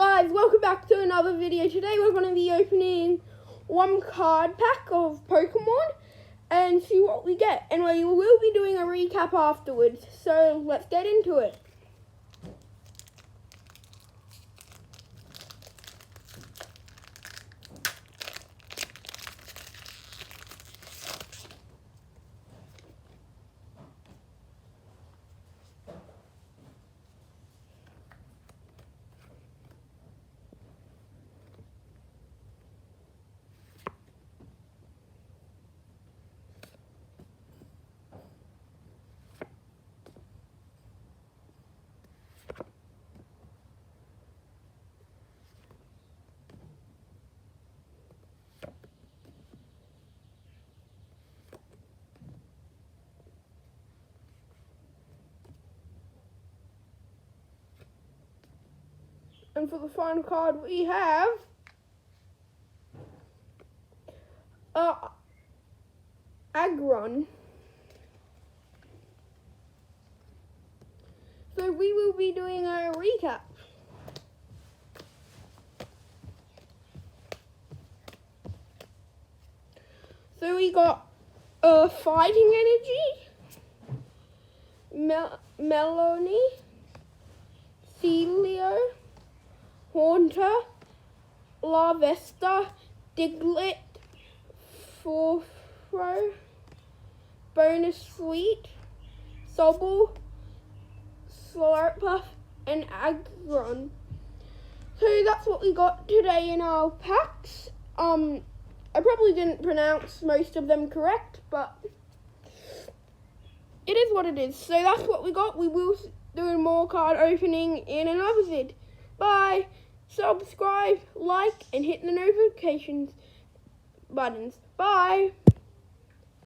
Guys, welcome back to another video. Today we're going to be opening one card pack of Pokemon and see what we get. And we will be doing a recap afterwards. So let's get into it. And for the final card we have Aggron. So we will be doing a recap. So we got Fighting Energy, Melanie, Celio, Haunter, Larvesta, Diglett, Forthrow, Bonus Sweet, Sobble, Slurpuff, and Aggron. So that's what we got today in our packs. I probably didn't pronounce most of them correct, but it is what it is. So that's what we got. We will do more card opening in another vid. Bye. Subscribe, like, and hit the notifications buttons. Bye.